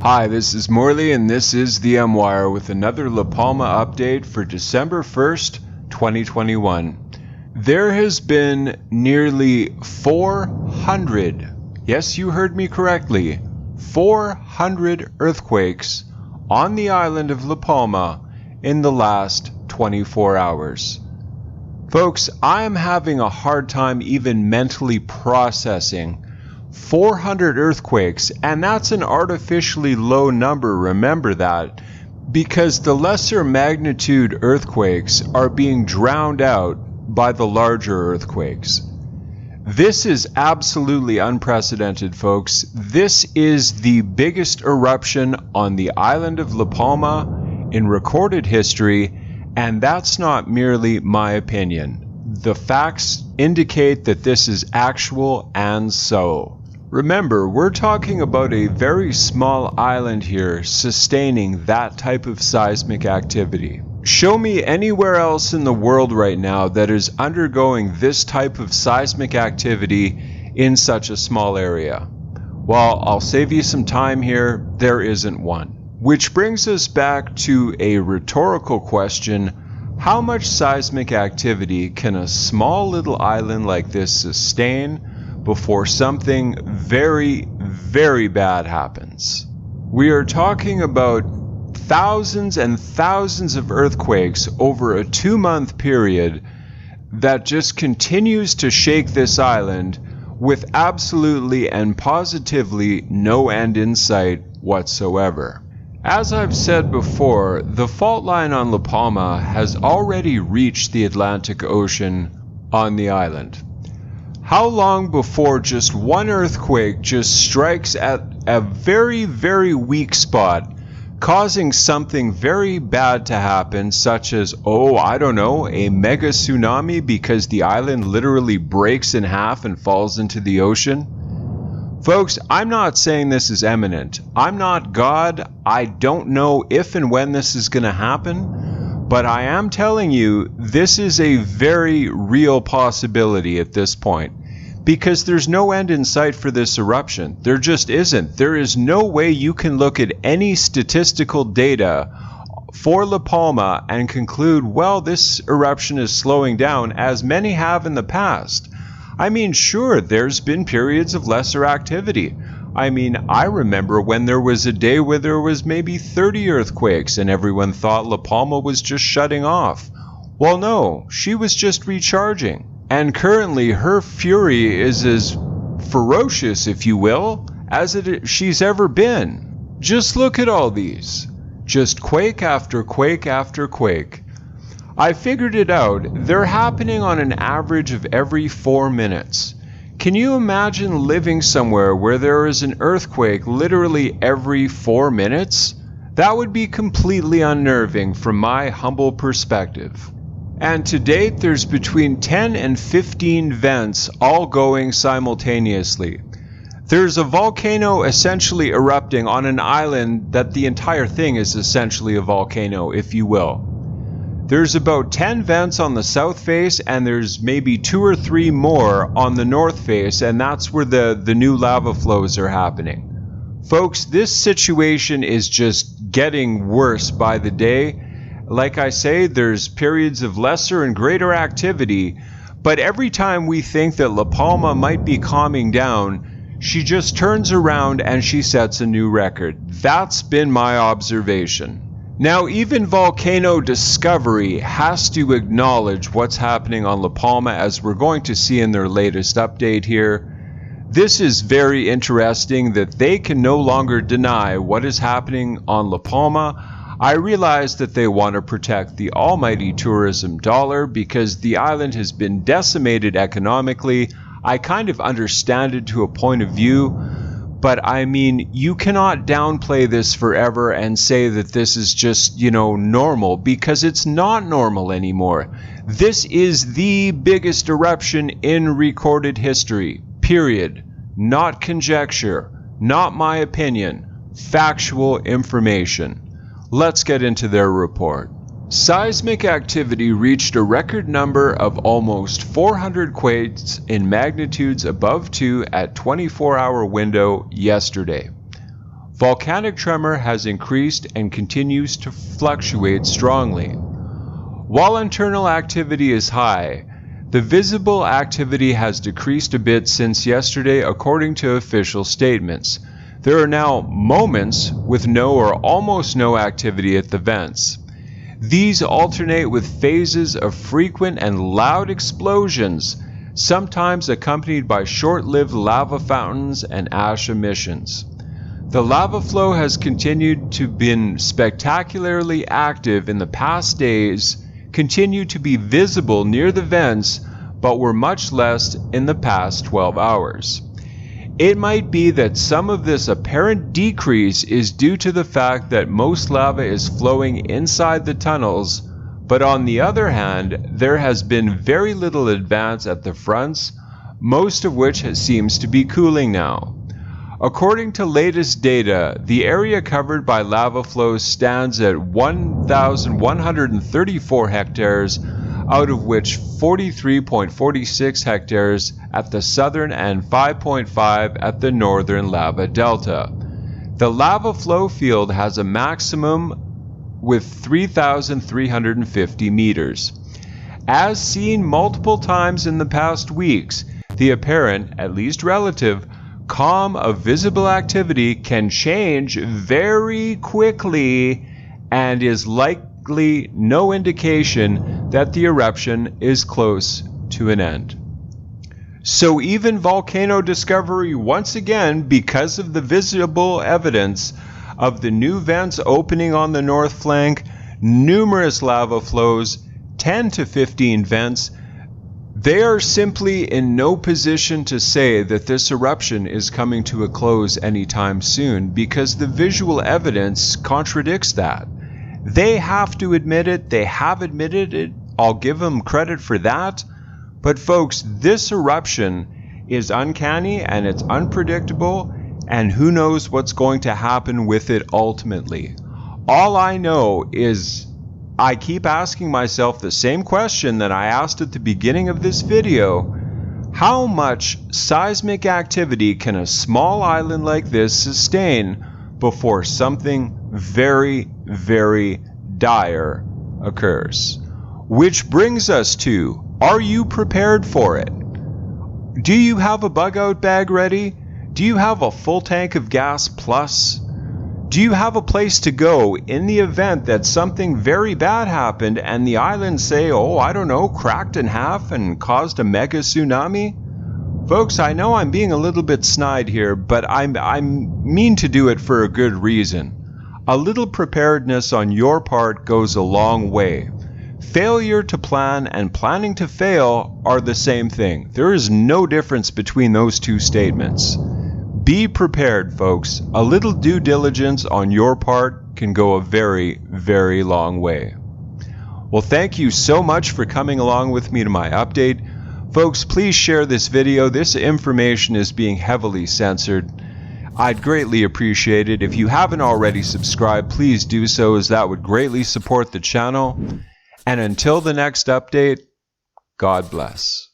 Hi, this is Morley and this is the M-Wire with another La Palma update for December 1st, 2021. There has been nearly 400, yes you heard me correctly, 400 earthquakes on the island of La Palma in the last 24 hours. Folks, I am having a hard time even mentally processing 400 earthquakes, and that's an artificially low number, remember that, because the lesser magnitude earthquakes are being drowned out by the larger earthquakes. This is absolutely unprecedented, folks. This is the biggest eruption on the island of La Palma in recorded history, and that's not merely my opinion. The facts indicate that this is actual and so. Remember, we're talking about a very small island here sustaining that type of seismic activity. Show me anywhere else in the world right now that is undergoing this type of seismic activity in such a small area. Well, I'll save you some time here, there isn't one. Which brings us back to a rhetorical question: how much seismic activity can a small little island like this sustain before something very, very bad happens? We are talking about thousands and thousands of earthquakes over a 2-month period that just continues to shake this island with absolutely and positively no end in sight whatsoever. As I've said before, the fault line on La Palma has already reached the Atlantic Ocean on the island. How long before just one earthquake just strikes at a very, very weak spot, causing something very bad to happen, such as, a mega tsunami because the island literally breaks in half and falls into the ocean? Folks, I'm not saying this is imminent. I'm not God. I don't know if and when this is going to happen, but I am telling you this is a very real possibility at this point, because there's no end in sight for this eruption. There just isn't. There is no way you can look at any statistical data for La Palma and conclude, well, this eruption is slowing down, as many have in the past. I mean, sure, there's been periods of lesser activity. I mean, I remember when there was a day where there was maybe 30 earthquakes and everyone thought La Palma was just shutting off. Well, no, she was just recharging. And currently her fury is as ferocious, if you will, as she's ever been. Just look at all these. Just quake after quake after quake. I figured it out. They're happening on an average of every 4 minutes. Can you imagine living somewhere where there is an earthquake literally every 4 minutes? That would be completely unnerving from my humble perspective. And to date, there's between 10 and 15 vents all going simultaneously. There's a volcano essentially erupting on an island that the entire thing is essentially a volcano, if you will. There's about 10 vents on the south face, and there's maybe 2 or 3 more on the north face, and that's where the new lava flows are happening. Folks, this situation is just getting worse by the day. Like I say, there's periods of lesser and greater activity, but every time we think that La Palma might be calming down, she just turns around and she sets a new record. That's been my observation. Now, even Volcano Discovery has to acknowledge what's happening on La Palma, as we're going to see in their latest update here. This is very interesting that they can no longer deny what is happening on La Palma. I realize that they want to protect the almighty tourism dollar because the island has been decimated economically. I kind of understand it to a point of view, but I mean, you cannot downplay this forever and say that this is just, normal, because it's not normal anymore. This is the biggest eruption in recorded history, period. Not conjecture, not my opinion, factual information. Let's get into their report. Seismic activity reached a record number of almost 400 quakes in magnitudes above 2 at 24-hour window yesterday. Volcanic tremor has increased and continues to fluctuate strongly. While internal activity is high, the visible activity has decreased a bit since yesterday according to official statements. There are now moments with no or almost no activity at the vents. These alternate with phases of frequent and loud explosions, sometimes accompanied by short-lived lava fountains and ash emissions. The lava flow has continued to be spectacularly active in the past days, continued to be visible near the vents, but were much less in the past 12 hours. It might be that some of this apparent decrease is due to the fact that most lava is flowing inside the tunnels, but on the other hand, there has been very little advance at the fronts, most of which seems to be cooling now. According to latest data, the area covered by lava flows stands at 1,134 hectares, out of which 43.46 hectares at the southern and 5.5 at the northern lava delta. The lava flow field has a maximum with 3,350 meters. As seen multiple times in the past weeks, the apparent, at least relative, calm of visible activity can change very quickly and is likely no indication that the eruption is close to an end. So even volcano discovery once again, because of the visible evidence of the new vents opening on the north flank, numerous lava flows, 10 to 15 vents, they are simply in no position to say that this eruption is coming to a close anytime soon because the visual evidence contradicts that. They have to admit it, they have admitted it, I'll give them credit for that. But folks, this eruption is uncanny and it's unpredictable, and who knows what's going to happen with it ultimately. All I know is I keep asking myself the same question that I asked at the beginning of this video. How much seismic activity can a small island like this sustain before something very, very dire occurs? Which brings us to, are you prepared for it? Do you have a bug-out bag ready? Do you have a full tank of gas plus? Do you have a place to go in the event that something very bad happened and the island, say, oh, I don't know, cracked in half and caused a mega tsunami? Folks, I know I'm being a little bit snide here, but I mean to do it for a good reason. A little preparedness on your part goes a long way. Failure to plan and planning to fail are the same thing. There is no difference between those two statements. Be prepared, folks. A little due diligence on your part can go a very, very long way. Well, thank you so much for coming along with me to my update. Folks, please share this video. This information is being heavily censored. I'd greatly appreciate it. If you haven't already subscribed, please do so, as that would greatly support the channel. And until the next update, God bless.